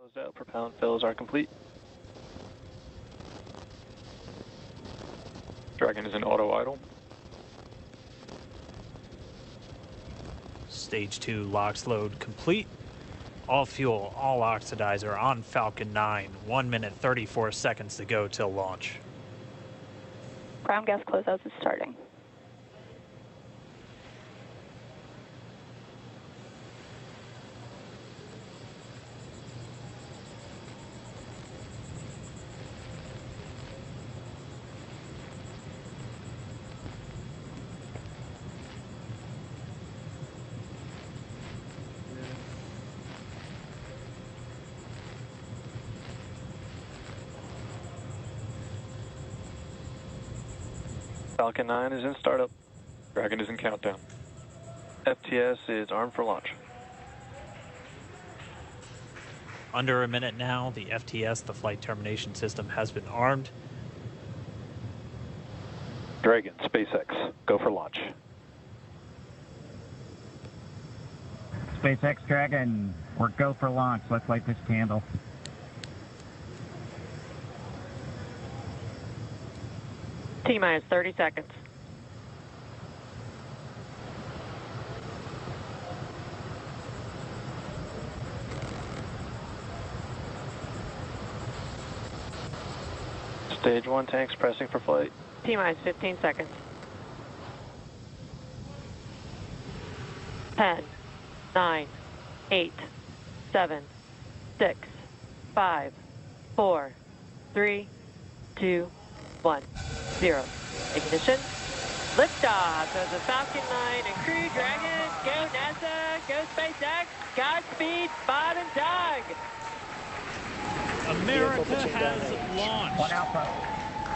Closed out. Propellant fills are complete. Dragon is in auto idle. Stage 2 LOX load complete. All fuel, all oxidizer on Falcon 9. 1 minute 34 seconds to go till launch. Ground gas closeouts is starting. Falcon 9 is in startup. Dragon is in countdown. FTS is armed for launch. Under a minute now, the FTS, the flight termination system, has been armed. Dragon, SpaceX, go for launch. SpaceX Dragon, we're go for launch. Let's light this candle. T-minus 30 seconds. Stage 1 tanks pressing for flight. T-minus 15 seconds. 10, 9, 8, 7, 6, 5, 4, 3, 2, 1, 0. Ignition. Liftoff of the Falcon 9 and Crew Dragon. Go NASA. Go SpaceX. Godspeed, Bob and Doug. America has launched. One Alpha.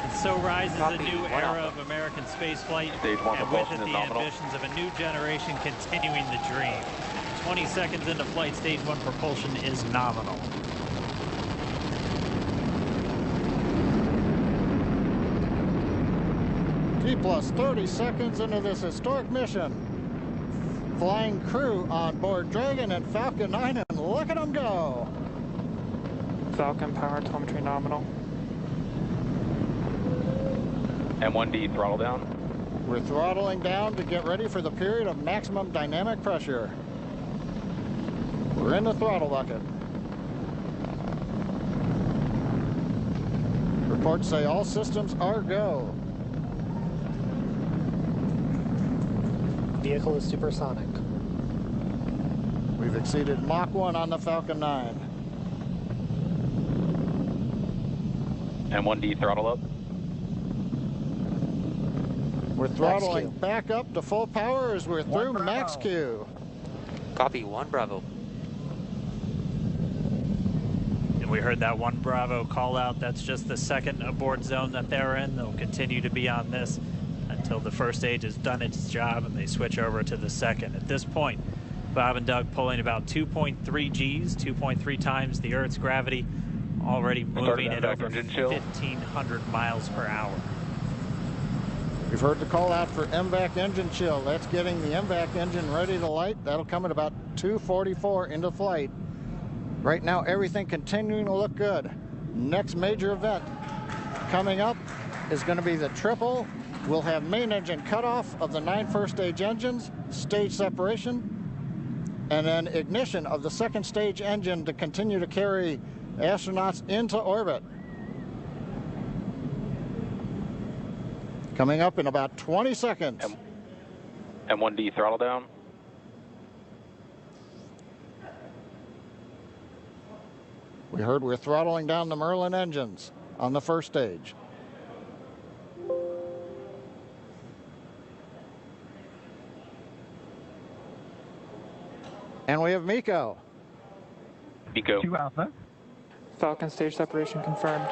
And so rises a new era of American spaceflight, Stage 1 and with propulsion it is the nominal. ambitions of a new generation continuing the dream. 20 seconds into flight, Stage 1 propulsion is nominal. T plus 30 seconds into this historic mission. Flying crew on board Dragon and Falcon 9, and look at them go. Falcon power telemetry nominal. M1D throttle down. We're throttling down to get ready for the period of maximum dynamic pressure. We're in the throttle bucket. Reports say all systems are go. Vehicle is supersonic. We've exceeded Mach 1 on the Falcon 9. M1D throttle up. We're throttling back up to full power as we're through max Q. Copy, 1 Bravo. And we heard that 1 Bravo call out. That's just the second abort zone that they're in. They'll continue to be on this until the first stage has done its job and they switch over to the second. At this point, Bob and Doug pulling about 2.3 Gs, 2.3 times the Earth's gravity, already moving at over 1,500 miles per hour. We've heard the call out for MVAC engine chill. That's getting the MVAC engine ready to light. That'll come at about 2:44 into flight. Right now, everything continuing to look good. Next major event coming up is going to be the triple. We'll have main engine cutoff of the 9 first stage engines, stage separation, and then ignition of the second stage engine to continue to carry astronauts into orbit. Coming up in about 20 seconds. M1D throttle down. We heard we're throttling down the Merlin engines on the first stage. And we have MECO. MECO. 2 Alpha. Falcon stage separation confirmed.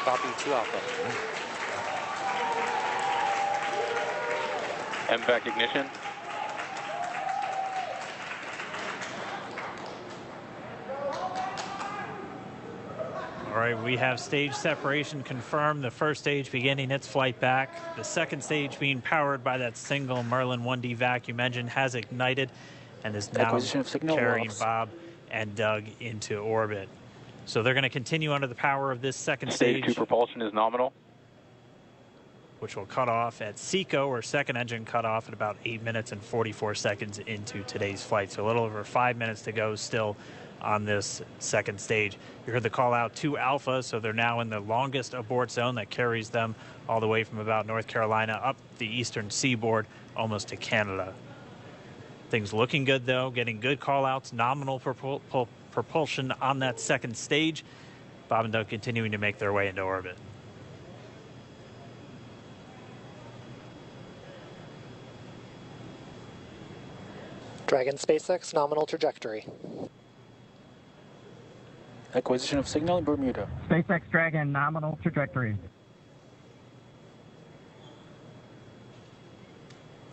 Copy, 2 Alpha. MVAC ignition. All right, we have stage separation confirmed. The first stage beginning its flight back. The second stage, being powered by that single Merlin 1D vacuum engine, has ignited and is now carrying Bob and Doug into orbit. So they're going to continue under the power of this second Stage stage, 2 propulsion is nominal. which will cut off at SECO, or second engine cut off at about 8 minutes and 44 seconds into today's flight. So a little over 5 minutes to go still on this second stage. You heard the call out to Alpha, so they're now in the longest abort zone that carries them all the way from about North Carolina up the eastern seaboard almost to Canada. Things looking good though, getting good call outs, nominal propulsion on that second stage. Bob and Doug continuing to make their way into orbit. Dragon SpaceX, nominal trajectory. Acquisition of signal in Bermuda. SpaceX Dragon, nominal trajectory.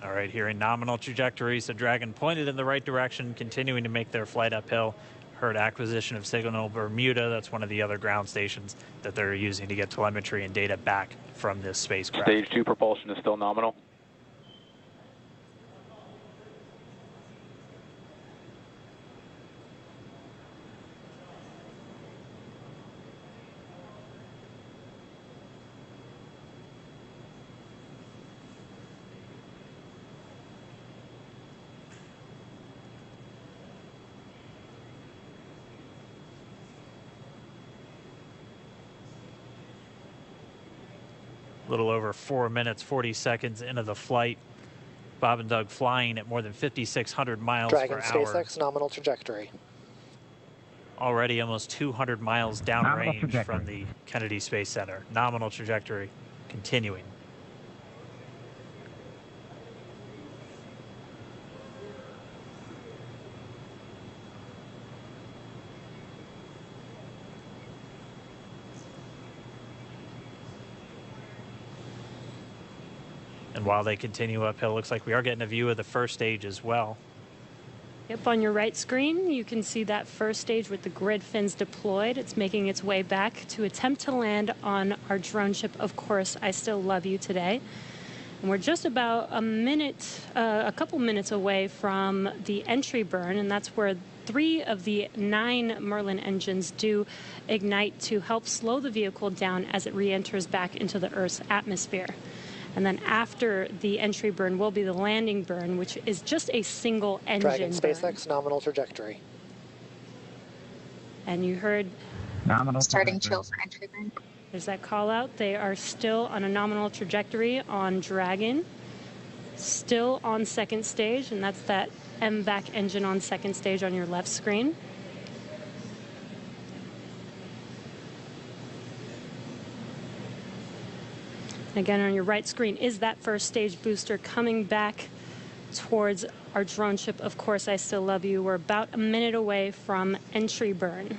All right, here in nominal trajectory, so Dragon pointed in the right direction, continuing to make their flight uphill. Heard acquisition of signal Bermuda. That's one of the other ground stations that they're using to get telemetry and data back from this spacecraft. Stage 2 propulsion is still nominal. A little over 4 minutes, 40 seconds into the flight. Bob and Doug flying at more than 5,600 miles Dragon per hour. SpaceX, nominal trajectory. Already almost 200 miles downrange from the Kennedy Space Center. Nominal trajectory continuing. And while they continue uphill, looks like we are getting a view of the first stage as well. Yep, on your right screen, you can see that first stage with the grid fins deployed. It's making its way back to attempt to land on our drone ship, Of Course, I Still Love You today. And we're just about a couple minutes away from the entry burn, and that's where 3 of the 9 Merlin engines do ignite to help slow the vehicle down as it re-enters back into the Earth's atmosphere. And then after the entry burn will be the landing burn, which is just a single engine Dragon SpaceX, burn. nominal trajectory. And you heard Nominal Starting trajectory. chill for entry burn. there's that call out. They are still on a nominal trajectory on Dragon, still on second stage, and that's that MVAC engine on second stage on your left screen. Again, on your right screen is that first stage booster coming back towards our drone ship, Of Course, I Still Love You. We're about a minute away from entry burn.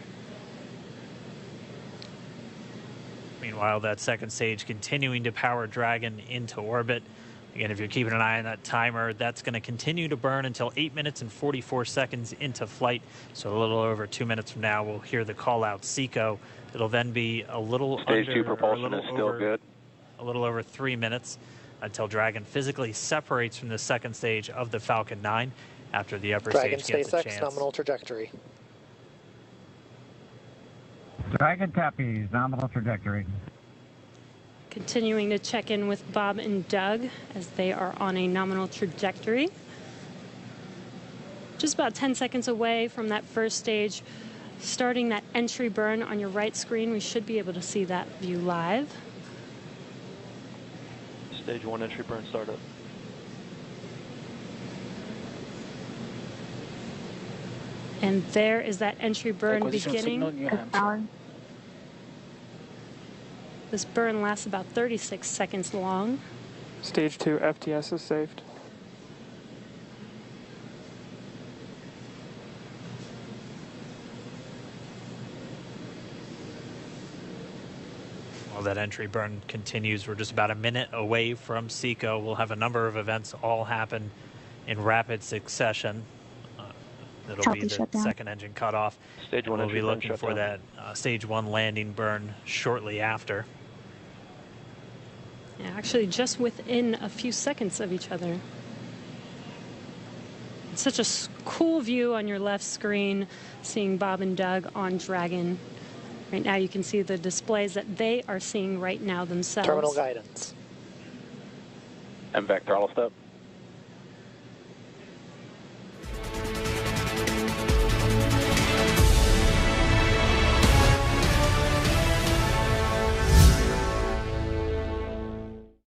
Meanwhile, that second stage continuing to power Dragon into orbit. Again, if you're keeping an eye on that timer, that's going to continue to burn until 8 minutes and 44 seconds into flight. So a little over 2 minutes from now, we'll hear the call out SECO. It'll then be a little Stage 2 propulsion is still good. A little over 3 minutes until Dragon physically separates from the second stage of the Falcon 9 after the upper Dragon stage gets a SpaceX, chance. nominal trajectory. Dragon copies, nominal trajectory. Continuing to check in with Bob and Doug as they are on a nominal trajectory. Just about 10 seconds away from that first stage, starting that entry burn on your right screen. We should be able to see that view live. Stage 1 entry burn startup. And there is that entry burn Acquisition of signal in beginning. New Hampshire. This burn lasts about 36 seconds long. Stage 2 FTS is saved. While that entry burn continues, we're just about a minute away from SECO. We'll have a number of events all happen in rapid succession. It'll be the second engine cutoff. Stage 1 We'll entry be burn looking for shutdown. that stage 1 landing burn shortly after. Yeah, actually just within a few seconds of each other. It's such a cool view on your left screen, seeing Bob and Doug on Dragon. Right now you can see the displays that they are seeing right now themselves. Terminal guidance. MVAC throttle step.